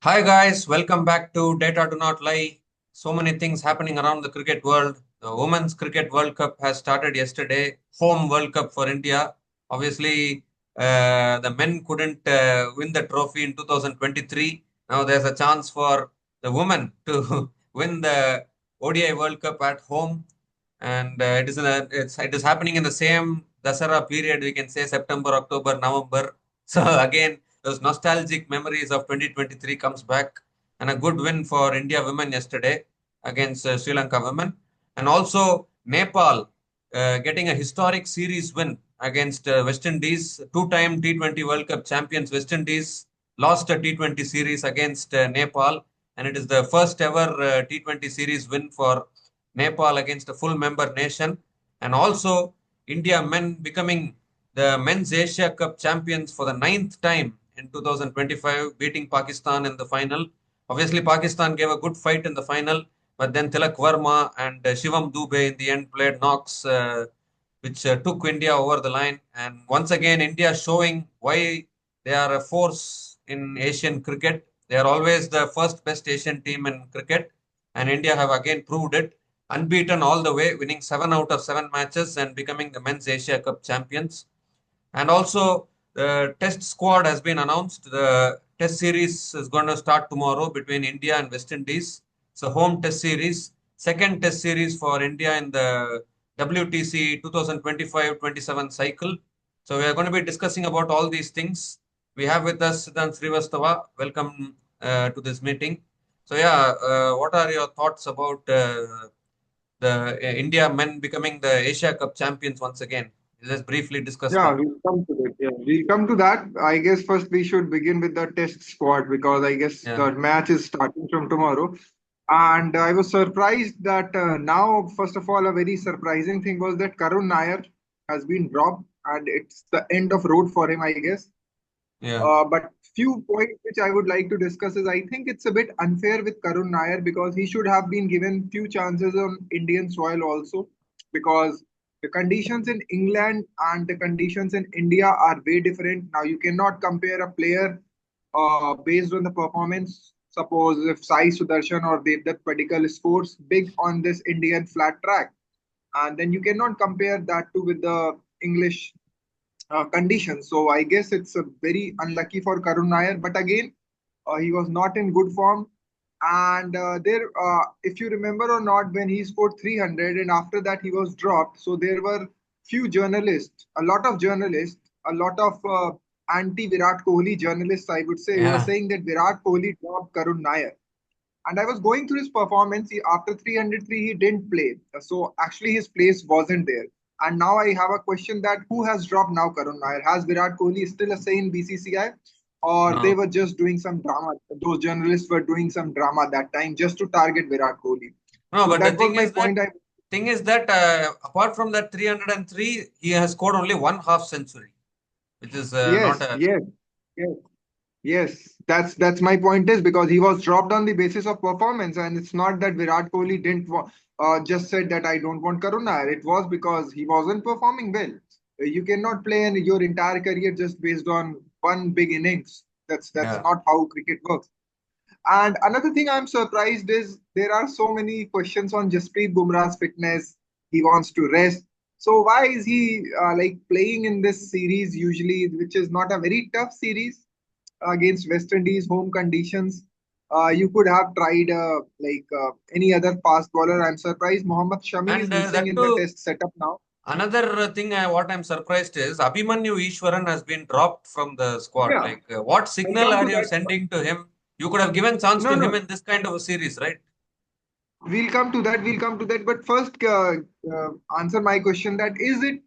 Hi guys, welcome back to Data Do Not Lie. So many things happening around the cricket world. The Women's Cricket World Cup has started yesterday. Home World Cup for India. Obviously, the men couldn't win the trophy in 2023. Now there's a chance for the women to win the ODI World Cup at home, and it is happening in the same Dasara period. We can say September, October, November. So again, those nostalgic memories of 2023 comes back, and a good win for India women yesterday against Sri Lanka women, and also Nepal getting a historic series win against West Indies. Two-time T20 World Cup champions West Indies lost a T20 series against Nepal, and it is the first ever T20 series win for Nepal against a full member nation, and also India men becoming the men's Asia Cup champions for the ninth time in 2025, beating Pakistan in the final. Obviously, Pakistan gave a good fight in the final, but then Tilak Verma and Shivam Dube in the end played knocks, which took India over the line. And once again, India showing why they are a force in Asian cricket. They are always the first best Asian team in cricket, and India have again proved it. Unbeaten all the way, winning 7 out of 7 matches and becoming the men's Asia Cup champions. And also, the test squad has been announced. The test series is going to start tomorrow between India and West Indies. It's a home test series, second test series for India in the WTC 2025-27 cycle. So we are going to be discussing about all these things. We have with us Siddhant Srivastava. Welcome to this meeting. So yeah, what are your thoughts about the India men becoming the Asia Cup champions once again? Let's briefly discuss Yeah, that. we'll come to that. Yeah, we'll come to that. I guess first we should begin with the test squad because I guess Yeah. the match is starting from tomorrow. And I was surprised that now, first of all, a very surprising thing was that Karun Nair has been dropped and it's the end of road for him, I guess. Yeah. But few points which I would like to discuss is I think it's a bit unfair with Karun Nair because he should have been given few chances on Indian soil also because the conditions in England and the conditions in India are way different. Now you cannot compare a player based on the performance. Suppose if Sai Sudarshan or Devdutt Padikkal scores big on this Indian flat track, and then you cannot compare that to with the English conditions. So I guess it's a very unlucky for Karun Nair. But again, he was not in good form. And if you remember or not, when he scored 300 and after that he was dropped, so there were few journalists, a lot of journalists, a lot of anti Virat Kohli journalists, I would say, who were Yeah. saying that Virat Kohli dropped Karun Nair. And I was going through his performance. After 303, he didn't play. So actually, his place wasn't there. And now I have a question that who has dropped now Karun Nair? Has Virat Kohli still a say in BCCI? Or they No. were just doing some drama? Those journalists were doing some drama that time just to target Virat Kohli. No, So but the that was my point. thing is that apart from that 303, he has scored only one half century, which is not Yes, a. yes, yes. Yes, that's my point is because he was dropped on the basis of performance, and it's not that Virat Kohli didn't just said that I don't want Karuna. It was because he wasn't performing well. You cannot play in your entire career just based on one big innings. That's Yeah. not how cricket works. And another thing I'm surprised is there are so many questions on Jasprit Bumrah's fitness. He wants to rest. So why is he like playing in this series usually, which is not a very tough series against West Indies home conditions? You could have tried any other fast bowler. I'm surprised Mohammad Shami is And missing that in the too, test setup now. another thing what I'm surprised is Abhimanyu Ishwaran has been dropped from the squad. Yeah, Like, what I'll signal come are to you that. sending to him? You could have given chance No, to him no. in this kind of a series, right? We'll come to that. We'll come to that. But first, answer my question: that is it?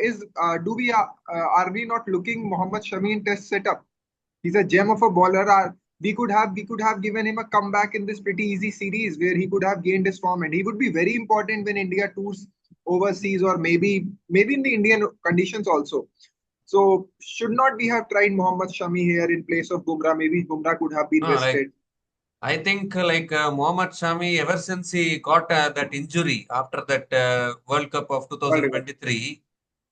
Is do we are we not looking Mohammad Shami in test setup? He's a gem of a bowler. We could have given him a comeback in this pretty easy series where he could have gained his form, and he would be very important when India tours overseas or maybe in the Indian conditions also. So should not we have tried Mohammad Shami here in place of Bumrah? Maybe Bumrah could have been No, like rested. I think Mohammad Shami, ever since he got that injury after that World Cup of World Cup. 2023,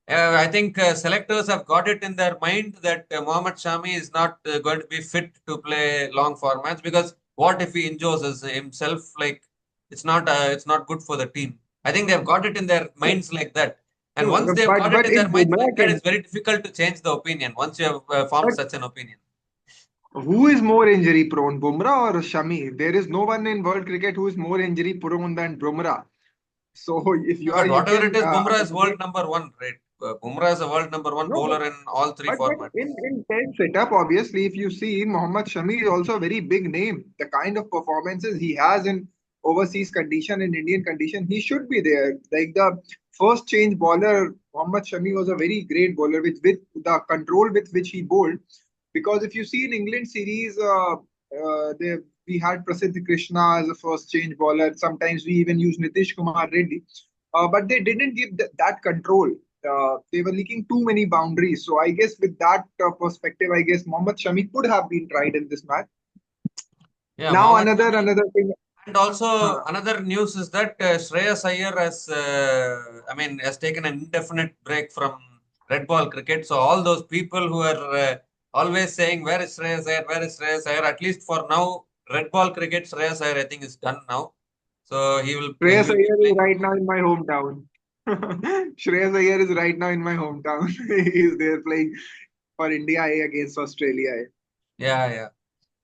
I think selectors have got it in their mind that Mohammad Shami is not going to be fit to play long formats because what if he injures himself? Like it's not good for the team. I think they've got it in their minds like that. And No, once no, they've got it but in their if minds Bumrah like that, can, it's very difficult to change the opinion once you have formed but such an opinion. who is more injury prone, Bumrah or Shami? There is no one in world cricket who is more injury prone than Bumrah. So if Yeah, you are, but you whatever it can is, Bumrah is world accommodate. number one, right? Bumrah is a world number one No, but bowler in all three but formats. in 10 setup, obviously, if you see Mohammad Shami is also a very big name. The kind of performances he has in overseas condition, in Indian condition, he should be there. Like the first change bowler, Mohammad Shami was a very great bowler with the control with which he bowled. Because if you see in England series, they, we had Prasidh Krishna as a first change bowler. Sometimes we even use Nitish Kumar Reddy. But they didn't give that control. They were leaking too many boundaries. So I guess with that perspective, I guess Mohammad Shami could have been tried in this match. Yeah, Now Mohammad another Shami. thing. And also Uh, another news is that Shreyas Iyer has taken an indefinite break from red ball cricket. So all those people who are always saying, "Where is Shreyas Iyer? Where is Shreyas Iyer?" At least for now, red ball cricket, Shreyas Iyer I think is done now. So he Shreyas will be Iyer is playing right only. now in my hometown. Shreyas Iyer is right now in my hometown. He's there playing for India A against Australia A. Yeah, yeah.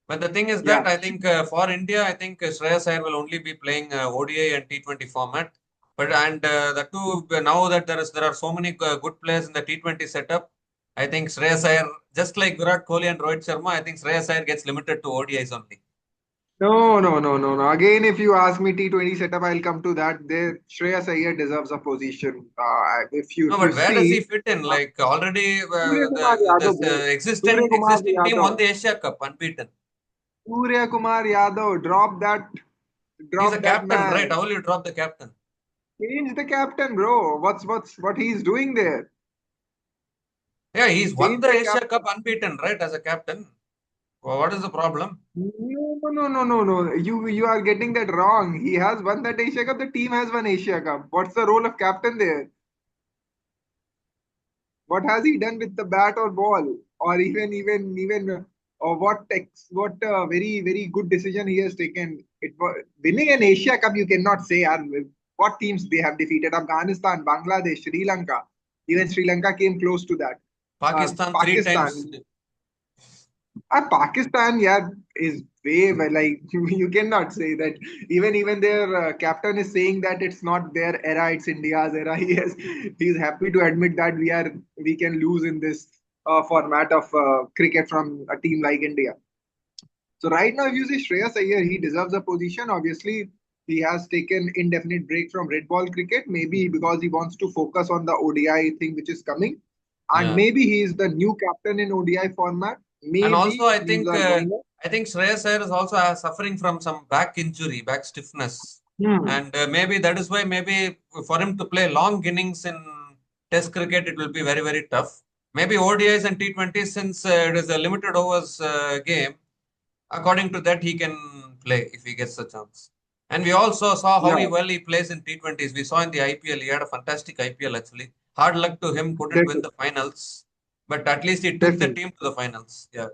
But the thing is that Yeah. I think for India, I think Shreyas Iyer will only be playing ODI and T20 format. But and the two now that there are so many good players in the T20 setup, I think Shreyas Iyer, just like Virat Kohli and Rohit Sharma, I think Shreyas Iyer gets limited to ODIs only. No, no, no, no, no. Again, if you ask me T20 setup, I'll come to that. There, Shreyas Iyer deserves a position. No, If you but where does he see, fit in? uh, Like already Surya Kumar Yadav, bro. Surya Kumar existing team won Yadav. the Asia Cup unbeaten. Surya Kumar Yadav, He's a drop that captain, right? man. How will you drop the captain? Change the captain, bro. What he's doing there? Yeah, he's won Change the the Asia Cup captain. unbeaten, right? As a captain. What is the problem? No, no, no, no, no. You are getting that wrong. He has won that Asia Cup. The team has won Asia Cup. What's the role of captain there? What has he done with the bat or ball, or or what very good decision he has taken? It was winning an Asia Cup. You cannot say what teams they have defeated: Afghanistan, Bangladesh, Sri Lanka. Even Sri Lanka came close to that. Pakistan three times. Pakistan. Pakistan, yeah, is way well, like you cannot say that. Even their captain is saying that it's not their era, it's India's era. He is happy to admit that we can lose in this format of cricket from a team like India. So right now, if you say Shreyas Iyer, he deserves a position. Obviously, he has taken indefinite break from red ball cricket, maybe because he wants to focus on the ODI thing which is coming, and Yeah. maybe he is the new captain in ODI format. And also, Maybe things are going up. I think Shreyas Iyer is also suffering from some back injury, back stiffness, Hmm. and maybe that is why maybe for him to play long innings in Test cricket, it will be very very tough. Maybe ODIs and T20s, since it is a limited overs game. According to that, he can play if he gets a chance. And we also saw how Yeah, he plays in T20s. We saw in the IPL, he had a fantastic IPL actually. Hard luck to him, couldn't win definitely, the finals, but at least he took the definitely, team to the finals. Yeah.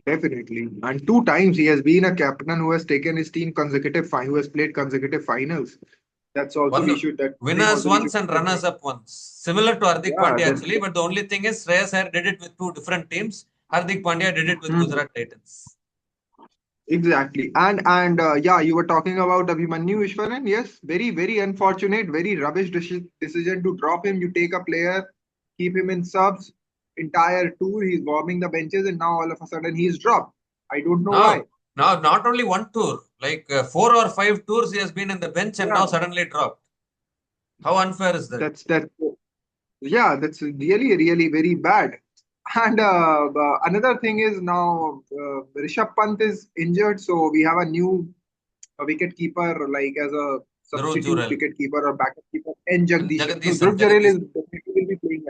definitely. And two times he has been a captain who has taken his team who has played consecutive finals. That's also One we should that name winners also we once should and keep in mind. runners up once. Similar to Hardik Yeah, Pandya that's actually, but the only thing is Shreyas Iyer did it with two different teams. Hardik Pandya did it with hmm, Gujarat Titans. exactly. And yeah, you were talking about Abhimanyu Vishwanan. Yes, very unfortunate, very rubbish decision to drop him. You take a player, keep him in subs, entire tour. He's warming the benches, and now all of a sudden he's dropped. I don't know why. Now, not only one tour, like 4 or 5 tours he has been in the bench and now Yeah, suddenly dropped. How unfair is that? that's yeah, that's really very bad. And another thing is now Rishabh Pant is injured, so we have a new wicket keeper like as a Dhruv substitute Jurel wicket keeper or backup keeper, and and Jagdish. No, Jagadish Dhruv Jarel is Jagadish. definitely will be playing.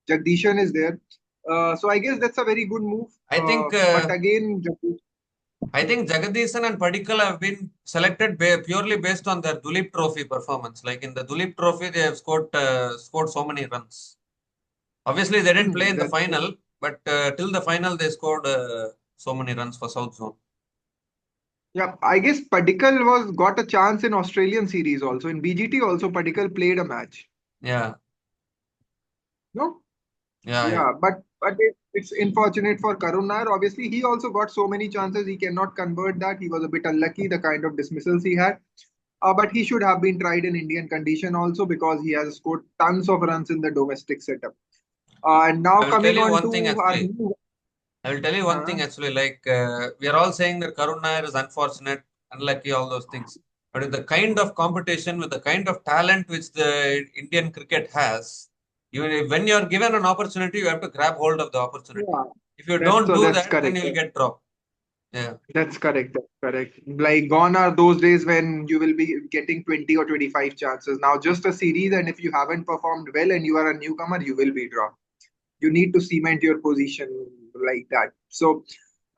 Jagdishan is there, so I guess that's a very good move. I think But again, Jagdish. I think Jagadisan and Padikkal have been selected purely based on their Duleep Trophy performance. Like in the Duleep Trophy, they have scored so many runs. Obviously, they didn't play in the That's final, but till the final, they scored so many runs for South Zone. yeah. I guess Padikkal was got a chance in Australian series also. In BGT also, Padikkal played a match. Yeah, No? yeah. Yeah, but it's unfortunate for Karun Nair. Obviously, he also got so many chances. He cannot convert that. He was a bit unlucky, the kind of dismissals he had. But he should have been tried in Indian condition also because he has scored tons of runs in the domestic setup. And now I will tell coming you on one thing to our actually. new, I will tell you one uh, thing actually. Like we are all saying that Karun Nair is unfortunate, unlucky, all those things. But with the kind of competition, with the kind of talent which the Indian cricket has, when you are given an opportunity, you have to grab hold of the opportunity. yeah, If you don't do that's that, then correct. you will get dropped. Yeah. That's correct. That's correct. Like gone are those days when you will be getting 20 or 25 chances. Now just a series, and if you haven't performed well and you are a newcomer, you will be dropped. You need to cement your position like that. So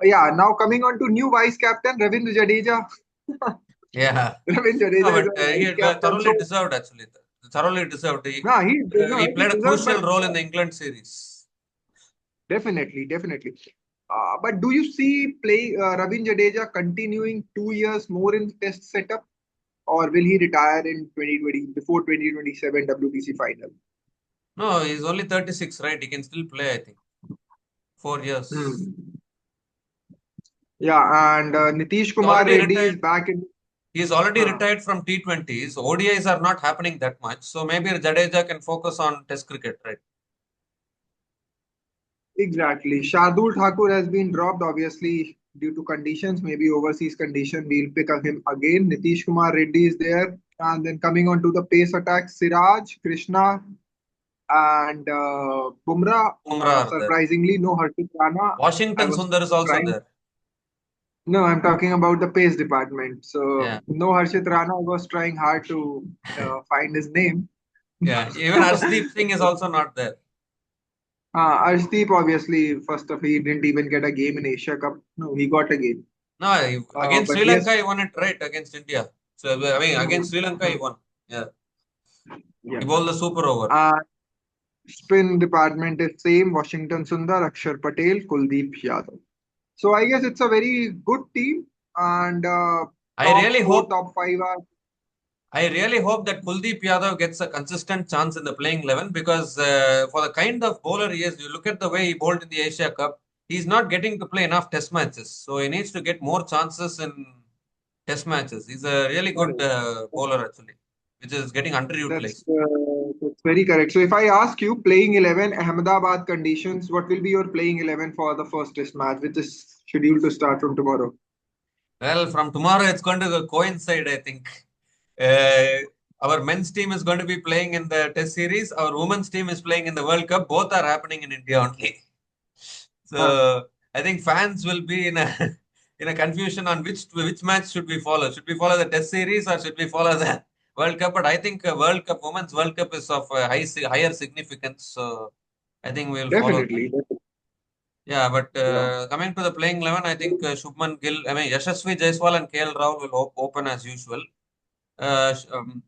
yeah, now coming on to new vice captain Ravindra Jadeja. Yeah. Ravindra No, Jadeja is but a he vice captain. thoroughly So deserved actually. Thoroughly deserved. nah, He he played a deserved, crucial but role in the England series. definitely. But do you see play Ravindra Jadeja continuing 2 years more in test setup? Or will he retire in 2020 before 2027 WBC final? No, he's only 36, right? He can still play, I think. 4 years. Hmm. Yeah, and Nitish He's Kumar already Reddy is retired. back in. He's already Uh, retired from T20s. ODIs are not happening that much. So maybe Jadeja can focus on Test cricket, right? exactly. Shardul Thakur has been dropped, obviously, due to conditions, maybe overseas condition. We'll pick up him again. Nitish Kumar Reddy is there. And then coming on to the pace attack, Siraj, Krishna, and Bumrah. Umrah are there. Surprisingly, no Harshit Rana. I Washington was Sundar is also trying. there. No, I'm talking about the pace department. So Yeah. no Harshit Rana was trying hard to find his name. Yeah. Even Arshdeep Singh is also not there. Arshdeep obviously first of he didn't even get a game in Asia Cup. No, he got a game. No, against But Sri yes, Lanka, he won it right against India. So, I mean, against Sri Lanka, he mm, won. Yeah. yeah. He bowled the super over. Uh, spin department is same. Washington Sundar, Akshar Patel, Kuldeep Yadav. So I guess it's a very good team and I top really four, hope top five are I really hope that Kuldeep Yadav gets a consistent chance in the playing 11 because for the kind of bowler he is, you look at the way he bowled in the Asia Cup, he's not getting to play enough test matches. So he needs to get more chances in test matches. He's a really good correct. bowler actually, which is getting underutilized. That's very correct. So if I ask you, playing 11 Ahmedabad conditions, what will be your playing 11 for the first test match, which is scheduled to start from tomorrow? Well, from tomorrow it's going to coincide, I think. Uh, our men's team is going to be playing in the test series. Our women's team is playing in the World Cup. Both are happening in India only. Huh. So I think fans will be in a in a confusion on which match should we follow. Should we follow the Test series or should we follow the World Cup? But I think World Cup, Women's World Cup is of higher significance. So I think we will follow that. Definitely. Yeah, but Yeah. coming to the playing 11, I think Shubman Gill, I mean Yashasvi Jaiswal and KL Rahul will open as usual.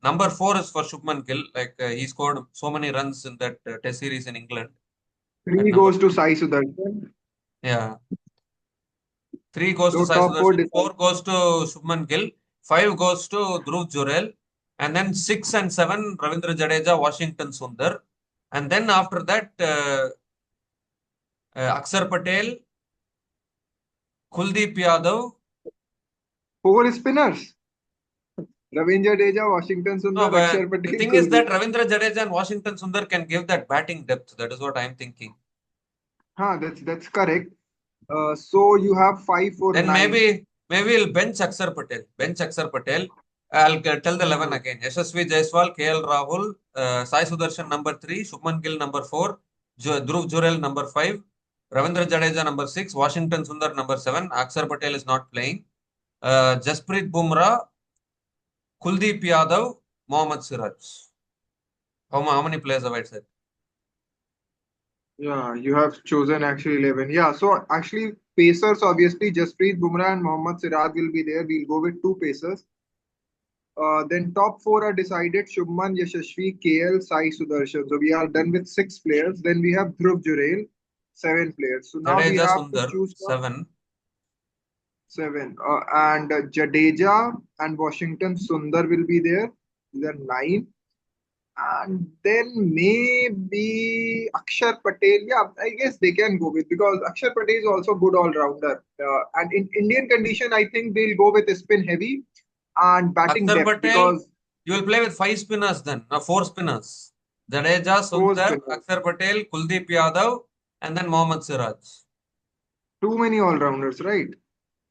Number 4 is for Shubman Gill. Like he scored so many runs in that Test series in England at Three number goes to 4. Sai Sudarshan. Yeah. 3 goes to So Sai top four Sudarshan, decide. 4 goes to Shubman Gill, 5 goes to Dhruv Jurel, and then 6 and 7, Ravindra Jadeja, Washington Sundar. And then after that, Akshar Patel, Kuldeep Yadav. Four spinners. Ravindra Jadeja, Washington No, Sundar, but Akshar the Patel, thing is Kuldeep. that Ravindra Jadeja and Washington Sundar can give that batting depth. That is what I'm thinking. That's correct. So you have five for Then nine. maybe we'll bench Akshar Patel. Bench Akshar Patel. I'll tell the 11 Hmm. again. Yashasvi Jaiswal, KL Rahul, Sai Sudarshan number 3, Shubman Gill number 4, Dhruv Jurel number 5, Ravindra Jadeja number 6, Washington Sundar number 7. Akshar Patel is not playing. Jasprit Bumrah, Kuldeep Yadav, Mohammad Siraj. How many players have I said? Yeah, you have chosen actually 11. Yeah, so actually Pacers, obviously, Jasprit Bumrah and Mohammad Siraj will be there. We'll go with two Pacers. Then top four are decided: Shubman, Yashasvi, KL, Sai Sudarshan. So we are done with six players. Then we have Dhruv Jurel, seven players. So now we Jadeja, have to Sundar, choose from 7. seven. And Jadeja and Washington Sundar will be there. These are nine. And then maybe Akshar Patel. Yeah, I guess they can go with, because Akshar Patel is also good all rounder. And in Indian condition, I think they'll go with spin heavy and batting Akshar depth, Patel, because you will play with 5 spinners then, 4 spinners. Jadeja, four Sundar, spinners. Akshar Patel, Kuldeep Yadav, and then Mohammad Siraj. Too many all rounders, right?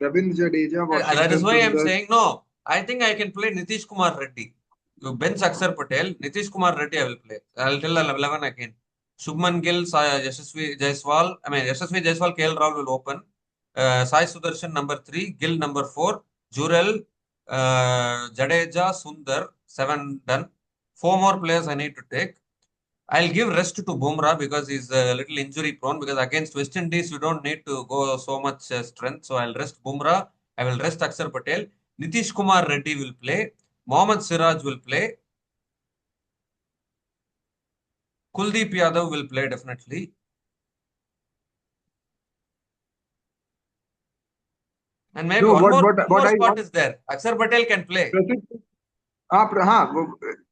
Ravindra Jadeja, That is Washington why I'm Sundar. saying no. I think I can play Nitish Kumar Reddy. You bench Akshar Patel, Nitish Kumar Reddy I will play. I'll tell 11 again. Shubman Gill, Yashasvi Jaiswal. I mean, Yashasvi Jaiswal, KL Rahul will open. Sai Sudarshan number 3, Gill number 4, Jurel, Jadeja, Sundar, 7 done. 4 more players I need to take. I'll give rest to Bumrah because he's a little injury prone. Because against West Indies, you don't need to go so much strength. So I'll rest Bumrah. I will rest Akshar Patel. Nitish Kumar Reddy will play. Mohammad Siraj will play. Kuldeep Yadav will play definitely. And maybe No, one what more what one what more I spot want. is there. Akshar Patel can play.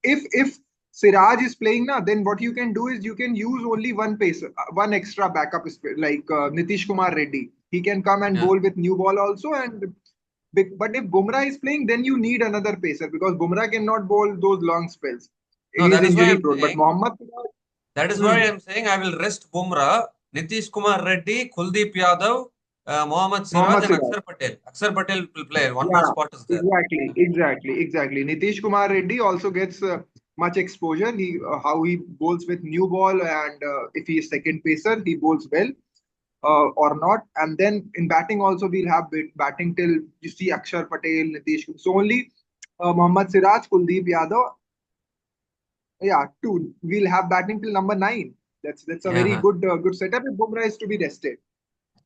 If Siraj is playing now, then what you can do is you can use only one pacer, one extra backup, like Nitish Kumar Reddy. He can come and Yeah. bowl with new ball also. But if Bumrah is playing, then you need another pacer, because Bumrah cannot bowl those long spells. No, He is that is why injury I'm prone. But saying. Mohammad Siraj, That is why hmm, I'm saying I will rest Bumrah, Nitish Kumar Reddy, Kuldeep Yadav, Mohammad Siraj, Mohammad and Siraj. Akshar Patel. Akshar Patel will play. One more Yeah, spot is there. exactly. Nitish Kumar Reddy also gets much exposure. How he bowls with new ball, and if he is second pacer, he bowls well or not. And then in batting also, we'll have batting till you see Akshar Patel, Nitish. So only Mohammad Siraj, Kuldeep Yadav. Yeah, two. We'll have batting till number nine. That's a very Yeah. good setup if Bumrah is to be rested.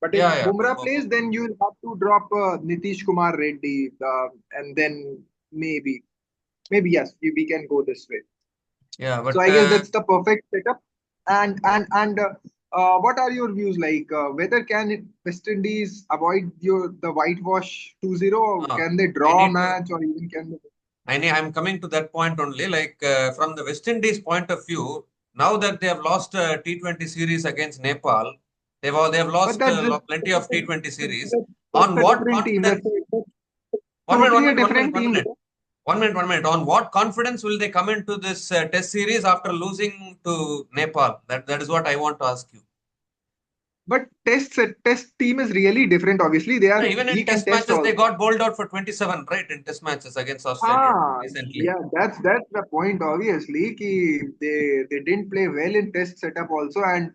But if Yeah, yeah. Bumrah plays, then you'll have to drop Nitish Kumar Reddy, and then maybe yes, we can go this way. Yeah, So but I guess that's the perfect setup. And what are your views, like whether West Indies avoid the whitewash 2-0, or uh, can they I draw a need to. match, or even can they? I'm coming to that point only. Like from the West Indies point of view, now that they have lost a T20 series against Nepal, they have But lost plenty of T20 series. that's On a what different team. confidence? That's One minute, one totally a minute, one minute, different one team. minute. 1 minute, 1 minute. On what confidence will they come into this test series after losing to Nepal? That is what I want to ask you. But test team is really different. Obviously, they No, are even in weak and test test matches, they also. got bowled out for 27, right? In test matches against Australia recently. Yeah, that's the point. Obviously, they didn't play well in test setup also. And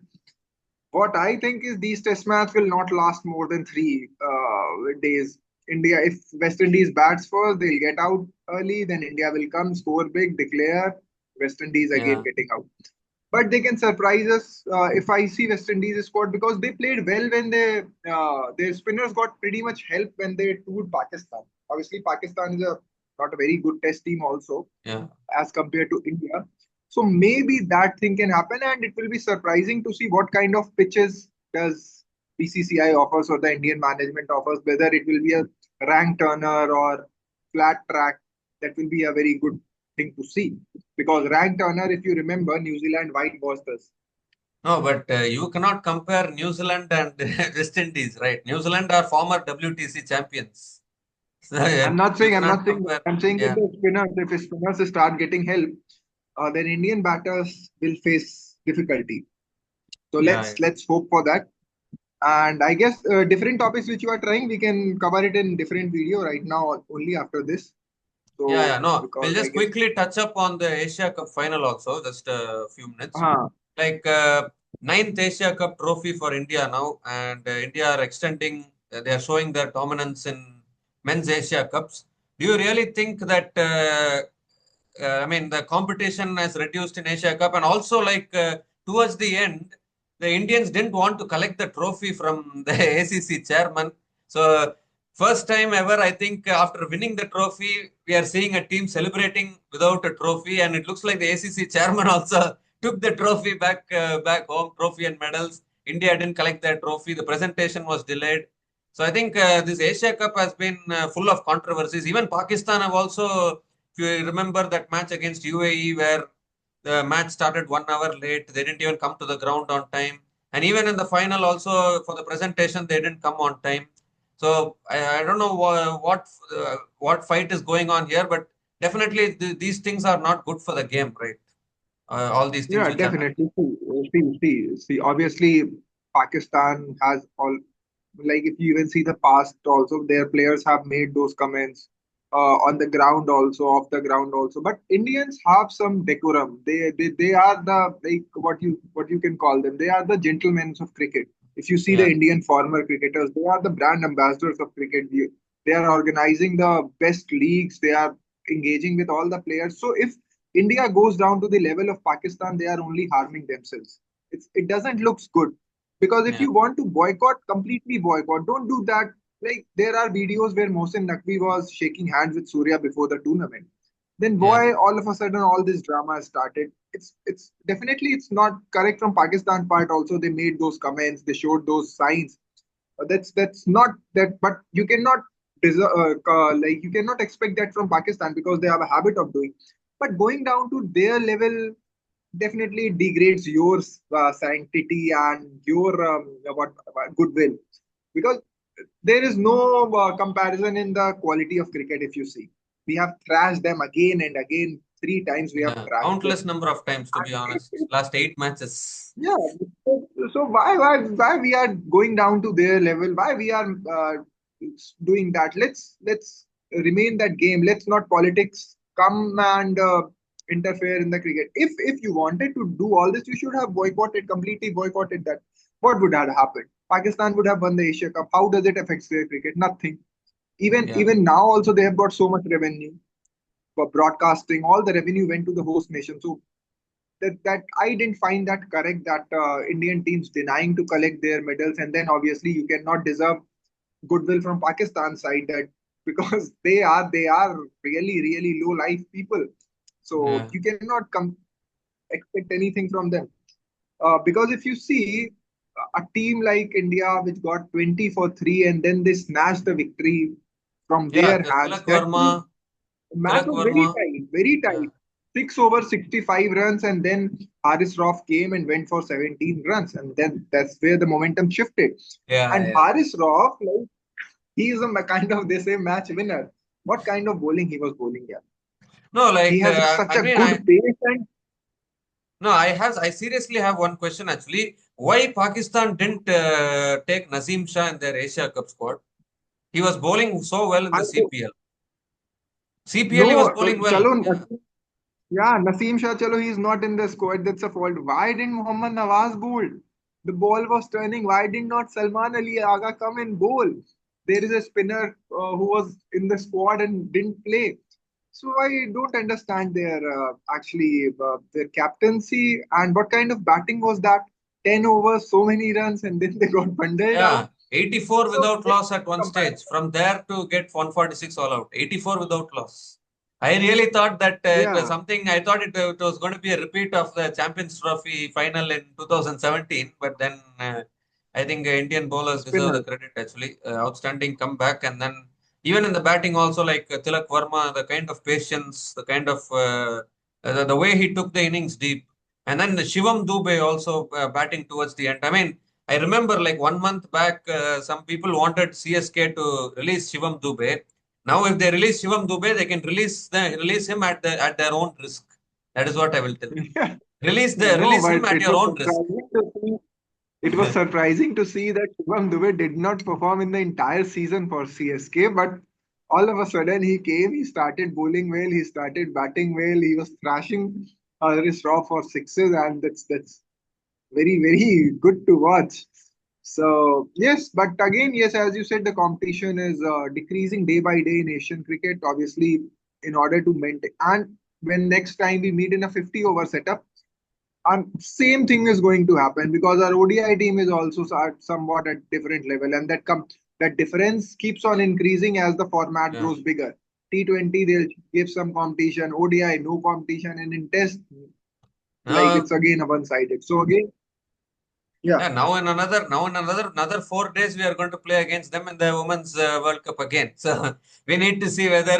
what I think is these test match will not last more than 3 days. India, if West Indies bats first, they'll get out early. Then India will come, score big, declare. West Indies again Yeah. getting out. But they can surprise us if I see West Indies squad, because they played well when their spinners got pretty much help when they toured Pakistan. Obviously, Pakistan is a not a very good test team also Yeah. as compared to India. So maybe that thing can happen, and it will be surprising to see what kind of pitches does BCCI offers, or the Indian management offers, whether it will be a rank turner or flat track. That will be a very good thing to see, because rank turner, if you remember, New Zealand whitewashed us. No, but you cannot compare New Zealand and West Indies, right? New Zealand are former WTC champions. So, you I'm cannot not saying that. compare. I'm saying that Yeah. if the spinners start getting help, then Indian batters will face difficulty. So Yeah. let's hope for that. And I guess different topics which you are trying, we can cover it in different video right now, only after this. Yeah, So yeah, no, we'll because I just guess, quickly touch up on the Asia Cup final also, just a few minutes. uh, Like ninth Asia Cup trophy for India now, and India are extending, they are showing their dominance in men's Asia Cups. Do you really think that, I mean, the competition has reduced in Asia Cup, and also like towards the end, the Indians didn't want to collect the trophy from the ACC chairman. So first time ever, I think after winning the trophy, we are seeing a team celebrating without a trophy, and it looks like the ACC chairman also took the trophy back home, trophy and medals. India didn't collect their trophy. The presentation was delayed. So I think this Asia Cup has been full of controversies. Even Pakistan have also, if you remember that match against UAE where the match started 1 hour late. They didn't even come to the ground on time. And even in the final, also for the presentation, they didn't come on time. So I don't know what fight is going on here, but definitely these things are not good for the game, right? All these things Yeah, which are happening. definitely. See, obviously, Pakistan has all, like, if you even see the past also, their players have made those comments on the ground also, off the ground also. But Indians have some decorum. They are the, like, what you can call them. They are the gentlemen of cricket. If you see the Yeah, Indian former cricketers, they are the brand ambassadors of cricket. They are organizing the best leagues. They are engaging with all the players. So if India goes down to the level of Pakistan, they are only harming themselves. It doesn't look good, because if yeah, you want to boycott, completely boycott. Don't do that. Like, there are videos where Mohsin Naqvi was shaking hands with Surya before the tournament. Then yeah, why all of a sudden all this drama has started? It's definitely it's not correct from Pakistan part. Also, they made those comments, they showed those signs. That's not that, but you cannot like, you cannot expect that from Pakistan because they have a habit of doing. But going down to their level definitely degrades your sanctity and your goodwill, because there is no comparison in the quality of cricket. If you see, we have thrashed them again and again. Three times we have yeah. thrashed them. Countless number of times, to be And honest. Last 8 matches. yeah, so why we are going down to their level? Why we are doing that? Let's remain that game. Let's not politics come and interfere in the cricket. If you wanted to do all this, you should have boycotted, completely boycotted that. What would have happened? Pakistan would have won the Asia Cup. How does it affect their cricket? Nothing. Even Yeah, even now also they have got so much revenue for broadcasting. All the revenue went to the host nation. So that I didn't find that correct, that Indian teams denying to collect their medals, and then obviously you cannot deserve goodwill from Pakistan side, that because they are really low life people. So yeah, you cannot expect anything from them, because if you see a team like India which got 20 for 3 and then they snatched the victory from yeah. their hands, Tilak that too, Verma, the match Tilak was very Verma. tight, very Yeah, tight. 6 over 65 runs, and then Haris Rauf came and went for 17 runs, and then that's where the momentum shifted. yeah, And yeah. Haris Rauf, like, he is a kind of, they say, match winner. What kind of bowling he was bowling here? No, He like has such I a mean, good pace, and no, I seriously have one question actually. Why Pakistan didn't take Nazim Shah in their Asia Cup squad? He was bowling so well in I the CPL. CPL he was no, bowling well. chalo, Yeah, yeah, Naseem Shah, chalo, he's not in the squad. That's a fault. Why didn't Muhammad Nawaz bowl? The ball was turning. Why did not Salman Ali Aga come and bowl? There is a spinner who was in the squad and didn't play. So I don't understand their their captaincy, and what kind of batting was that? 10 overs, so many runs, and then they got bundled out. yeah. 84 So without there's loss at no one stage. comparison. From there to get 146 all out. 84 without loss. I really thought that it was Yeah, something. I thought it was going to be a repeat of the Champions Trophy final in 2017, but then I think Indian bowlers deserve the spinner. credit actually. Outstanding comeback, and then even in the batting also, like Tilak Verma, the kind of patience, the kind of the way he took the innings deep, and then Shivam Dube also batting towards the end. I mean, I remember like 1 month back, some people wanted CSK to release Shivam Dube. Now, if they release Shivam Dube, they can release him at their own risk. That is what I will tell them. No, Release him but at it your was own risk. surprising to see. It was surprising to see that Shivam Dube did not perform in the entire season for CSK, but all of a sudden he came, he started bowling well, he started batting well, he was thrashing Haris Raw for sixes, and that's very good to watch. So yes, but again, yes, as you said, the competition is decreasing day by day in Asian cricket. Obviously, in order to maintain, and when next time we meet in a 50 over setup, And same thing is going to happen because our ODI team is also somewhat at different level, and that difference keeps on increasing as the format Yeah. grows bigger. T20 they'll give some competition, ODI no competition, and in Test like Now, it's again a one-sided. So again, yeah. yeah, now in another 4 days we are going to play against them in the Women's World Cup again. So we need to see whether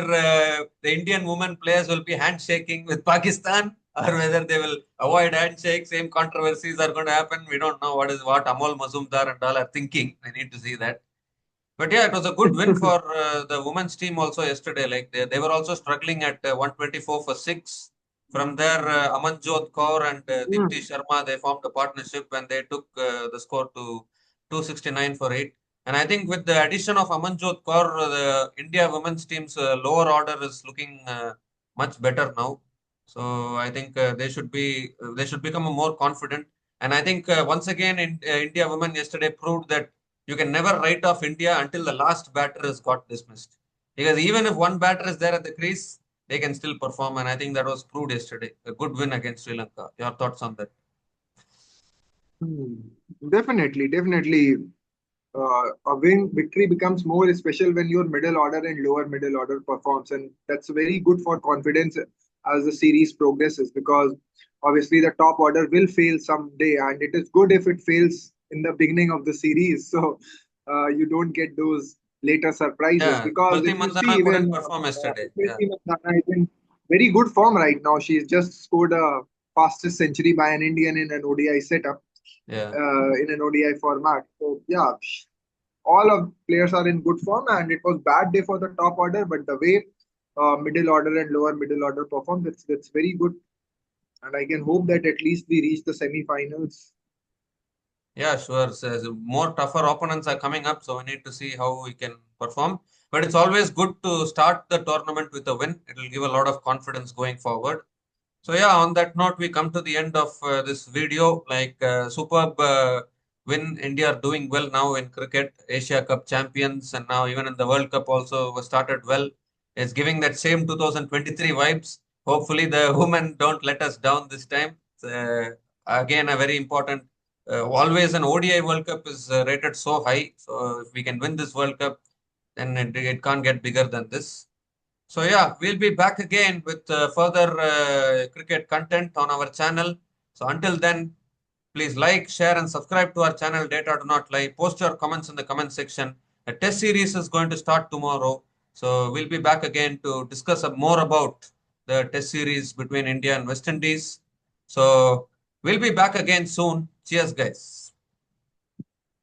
the Indian women players will be handshaking with Pakistan or whether they will avoid handshake. Same controversies are going to happen. We don't know what Amol Mazumdar and all are thinking. We need to see that. But yeah, it was a good win for the women's team also yesterday. Like they were also struggling at 124 for six. From there, Amanjot Kaur and Dipti Hmm. Sharma, they formed a partnership and they took the score to 269 for 8. And I think with the addition of Amanjot Kaur, the India women's team's lower order is looking much better now. So I think they should become more confident. And I think once again, India women yesterday proved that you can never write off India until the last batter has got dismissed. Because even if one batter is there at the crease, they can still perform. And I think that was proved yesterday. A good win against Sri Lanka. Your thoughts on that? Hmm. Definitely. A win victory becomes more special when your middle order and lower middle order performs, and that's very good for confidence as the series progresses because obviously the top order will fail someday, and it is good if it fails in the beginning of the series, so you don't get those later surprises. Yeah, Because Smriti if you see Mandhana couldn't even perform yesterday. Yeah, Smriti Mandhana is in very good form right now. She's just scored a fastest century by an Indian in an ODI setup yeah. in an ODI format. So yeah, all of players are in good form, and it was bad day for the top order, but the way middle order and lower middle order performed, that's very good, and I can hope that at least we reach the semi-finals. Yeah, sure. So more tougher opponents are coming up, so we need to see how we can perform. But it's always good to start the tournament with a win. It will give a lot of confidence going forward. So yeah, on that note, we come to the end of this video. Like superb win, India are doing well now in cricket, Asia Cup champions, and now even in the World Cup also was started well. It's giving that same 2023 vibes. Hopefully, the women don't let us down this time. Again, a very important. Always an ODI World Cup is rated so high. So if we can win this World Cup, then it can't get bigger than this. So yeah, we'll be back again with further cricket content on our channel. So until then, please like, share, and subscribe to our channel. Data do not lie. Post your comments in the comment section. A test series is going to start tomorrow. So we'll be back again to discuss more about the test series between India and West Indies. So we'll be back again soon. Cheers, guys.